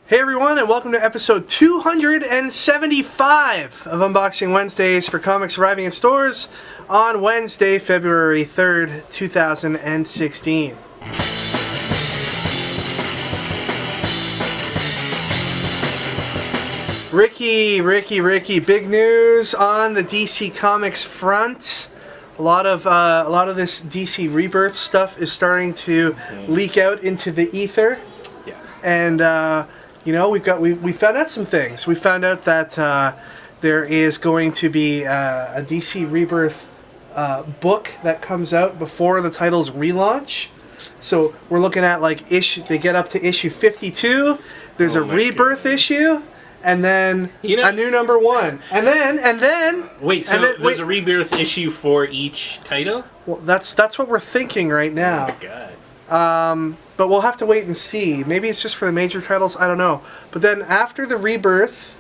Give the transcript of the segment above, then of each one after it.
Hey everyone, and welcome to episode 275 of Unboxing Wednesdays for comics arriving in stores on Wednesday, February 3rd, 2016. Ricky, big news on the DC Comics front. A lot of this DC Rebirth stuff is starting to leak out into the ether. Yeah. And you know, we found out some things. We found out that there is going to be a DC Rebirth book that comes out before the title's relaunch. So we're looking at like they get up to issue 52. There's a Rebirth issue, and then a new number 1, and then wait. So there's a Rebirth issue for each title? Well, that's what we're thinking right now. Oh my god. But we'll have to wait and see. Maybe it's just for the major titles. I don't know. But then after the Rebirth,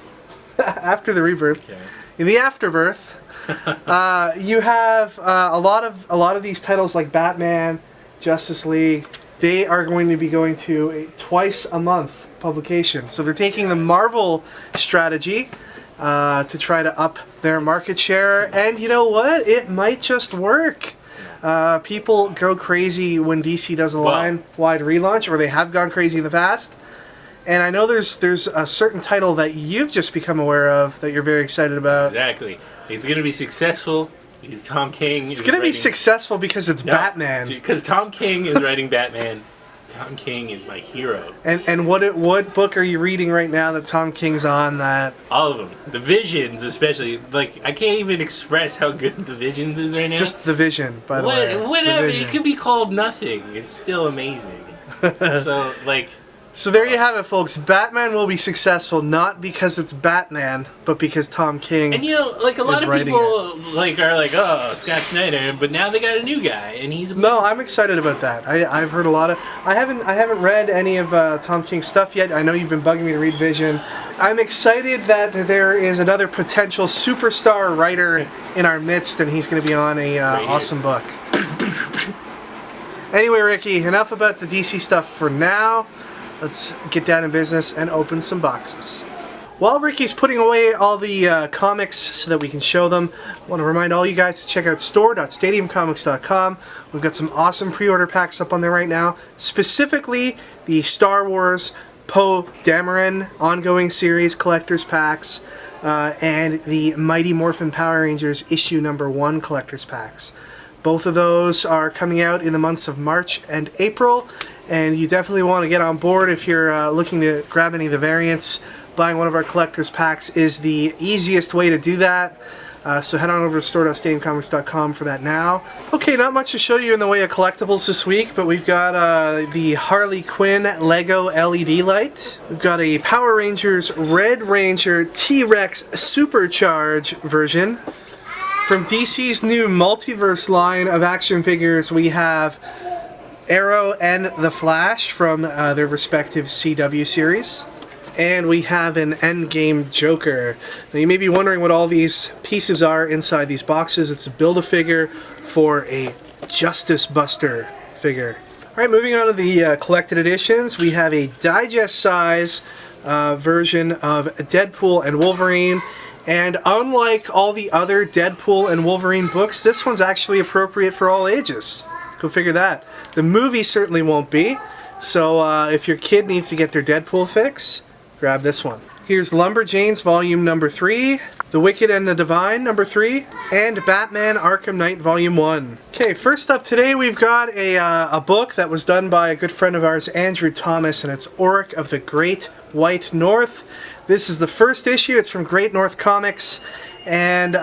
Okay. in the afterbirth, you have a lot of these titles like Batman, Justice League. They are going to be going to a twice a month publication. So they're taking the Marvel strategy to try to up their market share. And you know what? It might just work. People go crazy when DC does a line-wide relaunch, or they have gone crazy in the past. And I know there's a certain title that you've just become aware of that you're very excited about. Exactly. It's going to be successful. He's Tom King. It's going to be successful because it's Batman. Because Tom King is writing Batman. Tom King is my hero. And what book are you reading right now that Tom King's on? That all of them, the Visions especially. Like I can't even express how good the Visions is right now. Just the Vision, by the way. Whatever. It could be called nothing. It's still amazing. So like. So there you have it, folks. Batman will be successful not because it's Batman, but because Tom King. And you know, like a lot of people are like, oh, Scott Snyder, but now they got a new guy, and he's amazing. No, I'm excited about that. I've heard a lot of. I haven't read any of Tom King's stuff yet. I know you've been bugging me to read Vision. I'm excited that there is another potential superstar writer in our midst, and he's going to be on a awesome book. Anyway, Ricky, enough about the DC stuff for now. Let's get down to business and open some boxes. While Ricky's putting away all the comics so that we can show them, I want to remind all you guys to check out store.stadiumcomics.com. We've got some awesome pre-order packs up on there right now, specifically the Star Wars Poe Dameron ongoing series collector's packs and the Mighty Morphin Power Rangers issue number 1 collector's packs. Both of those are coming out in the months of March and April, and you definitely want to get on board if you're looking to grab any of the variants. Buying one of our collector's packs is the easiest way to do that. So head on over to store.stadiumcomics.com for that now. Okay, not much to show you in the way of collectibles this week, but we've got the Harley Quinn Lego LED light. We've got a Power Rangers Red Ranger T-Rex Supercharge version. From DC's new Multiverse line of action figures, we have Arrow and the Flash from their respective CW series. And we have an Endgame Joker. Now you may be wondering what all these pieces are inside these boxes. It's a Build-A-Figure for a Justice Buster figure. Alright, moving on to the collected editions. We have a digest size version of Deadpool and Wolverine. And unlike all the other Deadpool and Wolverine books, this one's actually appropriate for all ages. Go figure that. The movie certainly won't be. So if your kid needs to get their Deadpool fix, grab this one. Here's Lumberjanes Volume Number 3, The Wicked and the Divine Number 3, and Batman Arkham Knight Volume 1. Okay, first up today we've got a book that was done by a good friend of ours, Andrew Thomas, and it's Orc of the Great White North. This is the first issue. It's from Great North Comics, and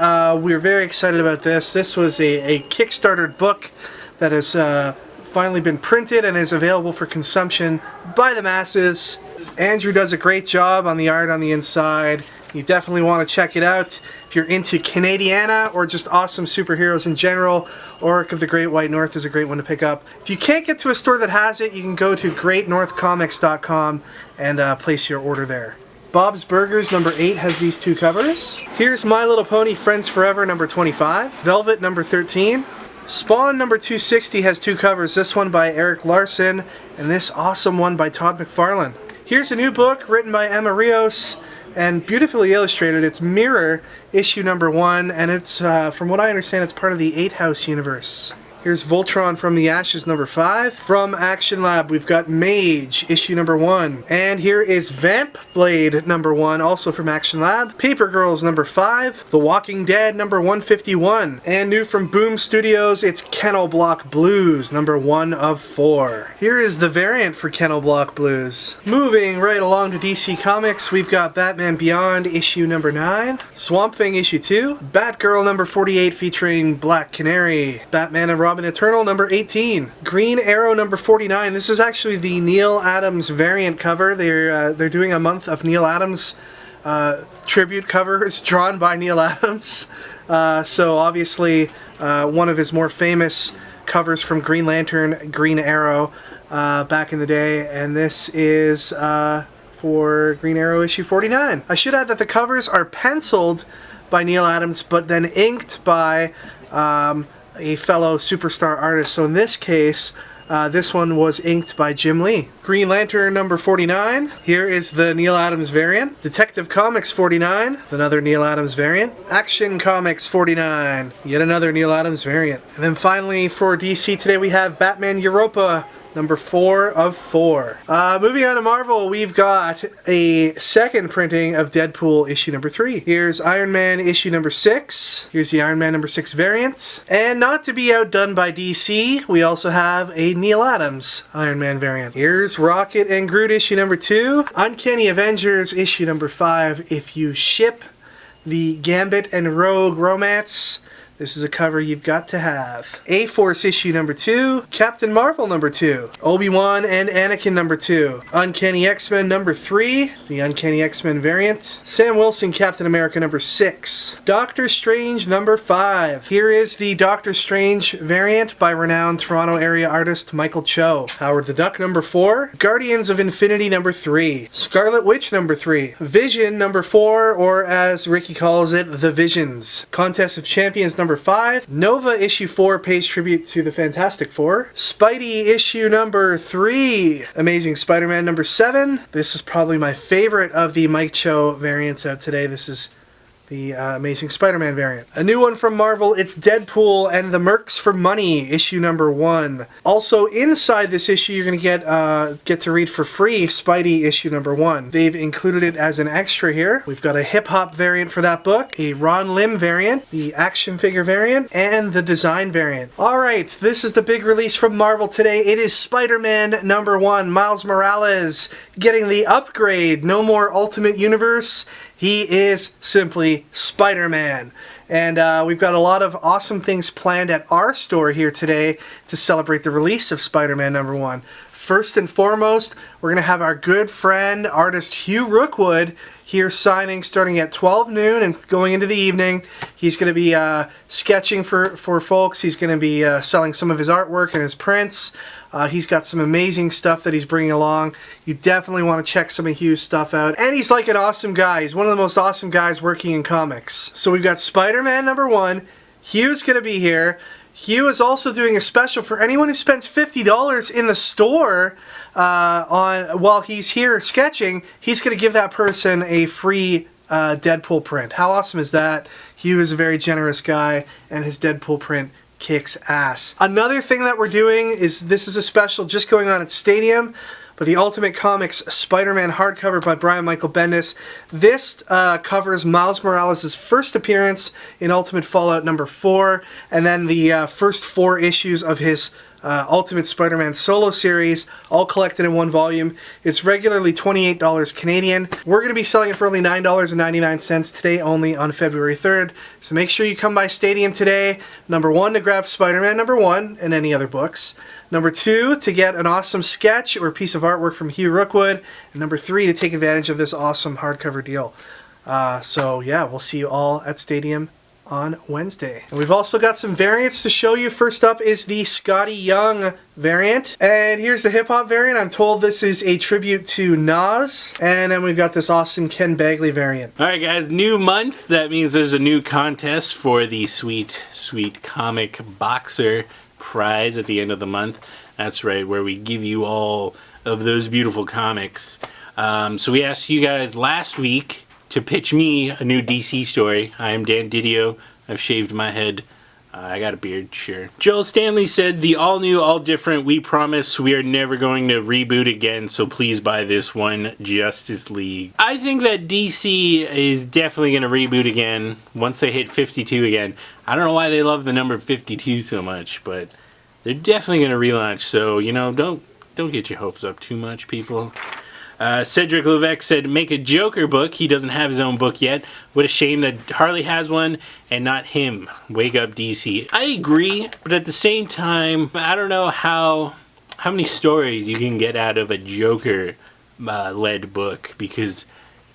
we're very excited about this. This was a Kickstarter book that has finally been printed and is available for consumption by the masses. Andrew does a great job on the art on the inside. You definitely want to check it out. If you're into Canadiana or just awesome superheroes in general, Orc of the Great White North is a great one to pick up. If you can't get to a store that has it, you can go to greatnorthcomics.com and place your order there. Bob's Burgers number 8 has these 2 covers. Here's My Little Pony Friends Forever number 25, Velvet number 13, Spawn number 260 has 2 covers, this one by Eric Larson and this awesome one by Todd McFarlane. Here's a new book written by Emma Rios and beautifully illustrated. It's Mirror, issue number 1, and it's, from what I understand, it's part of the 8 House universe. Here's Voltron from the Ashes number 5. From Action Lab, we've got Mage, issue number 1. And here is Vamp Blade number 1, also from Action Lab. Paper Girls number 5. The Walking Dead number 151. And new from Boom Studios, it's Kennel Block Blues number 1 of 4. Here is the variant for Kennel Block Blues. Moving right along to DC Comics, we've got Batman Beyond issue number 9. Swamp Thing issue 2. Batgirl number 48 featuring Black Canary. Batman and Robin Eternal number 18. Green Arrow number 49. This is actually the Neal Adams variant cover. They're doing a month of Neal Adams tribute covers drawn by Neal Adams. So obviously one of his more famous covers from Green Lantern, Green Arrow back in the day, and this is for Green Arrow issue 49. I should add that the covers are penciled by Neal Adams but then inked by a fellow superstar artist. So in this case, this one was inked by Jim Lee. Green Lantern number 49. Here is the Neal Adams variant. Detective Comics 49. Another Neal Adams variant. Action Comics 49. Yet another Neal Adams variant. And then finally for DC today we have Batman Europa number 4 of 4. Moving on to Marvel, we've got a second printing of Deadpool issue number 3. Here's Iron Man issue number 6. Here's the Iron Man number 6 variant. And not to be outdone by DC, we also have a Neal Adams Iron Man variant. Here's Rocket and Groot issue number 2. Uncanny Avengers issue number 5. If you ship the Gambit and Rogue romance, this is a cover you've got to have. A-Force issue number 2. Captain Marvel number 2. Obi-Wan and Anakin number 2. Uncanny X-Men number 3. It's the Uncanny X-Men variant. Sam Wilson Captain America number 6. Doctor Strange number 5. Here is the Doctor Strange variant by renowned Toronto area artist Michael Cho. Howard the Duck number 4. Guardians of Infinity number 3. Scarlet Witch number 3. Vision number 4, or as Ricky calls it, The Visions. Contest of Champions number 5. Nova issue 4 pays tribute to the Fantastic Four. Spidey issue number 3. Amazing Spider-Man number 7. This is probably my favorite of the Mike Cho variants out today. This is the Amazing Spider-Man variant. A new one from Marvel, it's Deadpool and the Mercs for Money, issue number 1. Also inside this issue you're going to get to read for free Spidey issue number 1. They've included it as an extra here. We've got a hip-hop variant for that book, a Ron Lim variant, the action figure variant, and the design variant. Alright, this is the big release from Marvel today. It is Spider-Man number 1, Miles Morales, getting the upgrade. No more Ultimate Universe. He is simply Spider-Man. And we've got a lot of awesome things planned at our store here today to celebrate the release of Spider-Man number 1. First and foremost, we're going to have our good friend, artist Hugh Rookwood, here signing starting at 12 noon and going into the evening. He's going to be sketching for folks. He's going to be selling some of his artwork and his prints. He's got some amazing stuff that he's bringing along. You definitely want to check some of Hugh's stuff out. And he's like an awesome guy. He's one of the most awesome guys working in comics. So we've got Spider-Man number 1. Hugh's going to be here. Hugh is also doing a special for anyone who spends $50 in the store while he's here sketching. He's going to give that person a free Deadpool print. How awesome is that? Hugh is a very generous guy, and his Deadpool print kicks ass. Another thing that we're doing is, this is a special just going on at Stadium, but the Ultimate Comics Spider-Man hardcover by Brian Michael Bendis. This covers Miles Morales' first appearance in Ultimate Fallout number 4, and then the first 4 issues of his Ultimate Spider-Man solo series, all collected in one volume. It's regularly $28 Canadian. We're going to be selling it for only $9.99 today, only on February 3rd. So make sure you come by Stadium today. Number 1, to grab Spider-Man number 1 and any other books. Number 2, to get an awesome sketch or piece of artwork from Hugh Rookwood. And number 3, to take advantage of this awesome hardcover deal. So yeah, we'll see you all at Stadium on Wednesday. And we've also got some variants to show you. First up is the Scotty Young variant. And here's the hip-hop variant. I'm told this is a tribute to Nas. And then we've got this awesome Ken Bagley variant. Alright guys, new month. That means there's a new contest for the sweet, sweet comic boxer prize at the end of the month. That's right, where we give you all of those beautiful comics. So we asked you guys last week to pitch me a new DC story. I am Dan Didio. I've shaved my head. I got a beard, sure. Joel Stanley said, the all new, all different, we promise we are never going to reboot again, so please buy this one, Justice League. I think that DC is definitely going to reboot again once they hit 52 again. I don't know why they love the number 52 so much, but they're definitely going to relaunch, so, you know, don't get your hopes up too much, people. Cedric Levesque said, make a Joker book. He doesn't have his own book yet. What a shame that Harley has one and not him. Wake up, DC. I agree, but at the same time, I don't know how many stories you can get out of a Joker led book, because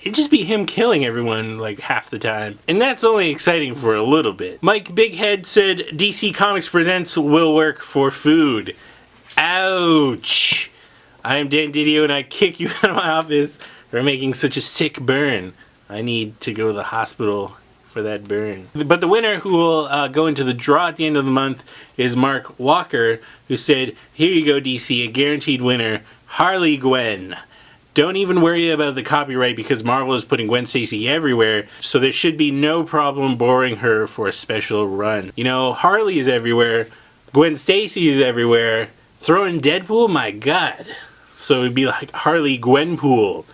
it'd just be him killing everyone like half the time. And that's only exciting for a little bit. Mike Bighead said, DC Comics Presents will work for food. Ouch. I am Dan Didio and I kick you out of my office for making such a sick burn. I need to go to the hospital for that burn. But the winner who will go into the draw at the end of the month is Mark Walker, who said, here you go DC, a guaranteed winner, Harley Gwen. Don't even worry about the copyright because Marvel is putting Gwen Stacy everywhere, so there should be no problem borrowing her for a special run. You know, Harley is everywhere, Gwen Stacy is everywhere, throw in Deadpool, my god. So it'd be like Harley Gwenpool.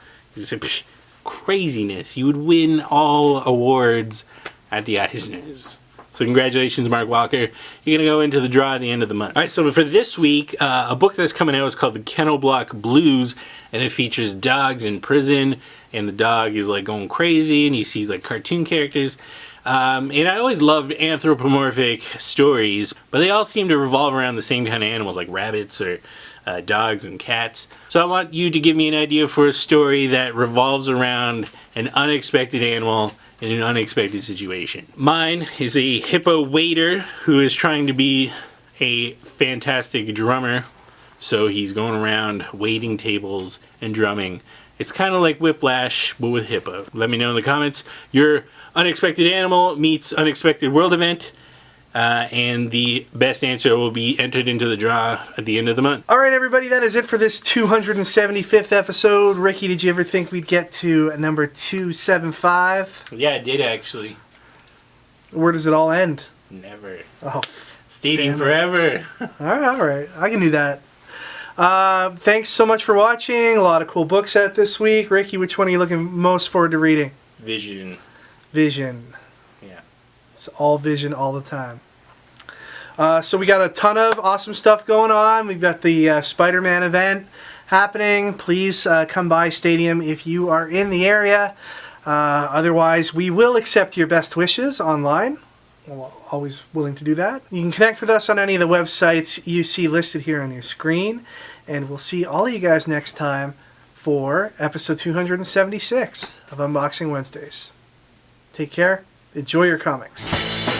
Craziness. You would win all awards at the Eisners. So congratulations, Mark Walker. You're going to go into the draw at the end of the month. All right, so for this week, a book that's coming out is called The Kennel Block Blues, and it features dogs in prison, and the dog is like going crazy, and he sees like cartoon characters. And I always loved anthropomorphic stories, but they all seem to revolve around the same kind of animals, like rabbits or dogs and cats. So I want you to give me an idea for a story that revolves around an unexpected animal in an unexpected situation. Mine is a hippo waiter who is trying to be a fantastic drummer. So he's going around waiting tables and drumming. It's kind of like Whiplash, but with hippo. Let me know in the comments your unexpected animal meets unexpected world event. And the best answer will be entered into the draw at the end of the month. All right, everybody, that is it for this 275th episode. Ricky, did you ever think we'd get to number 275? Yeah, I did actually. Where does it all end? Never. Oh, Stadium forever. all right. I can do that. Thanks so much for watching. A lot of cool books out this week. Ricky, which one are you looking most forward to reading? Vision. Vision. Yeah. It's all Vision all the time. So we got a ton of awesome stuff going on. We've got the Spider-Man event happening. Please come by Stadium if you are in the area. Otherwise, we will accept your best wishes online. We're always willing to do that. You can connect with us on any of the websites you see listed here on your screen. And we'll see all of you guys next time for episode 276 of Unboxing Wednesdays. Take care. Enjoy your comics.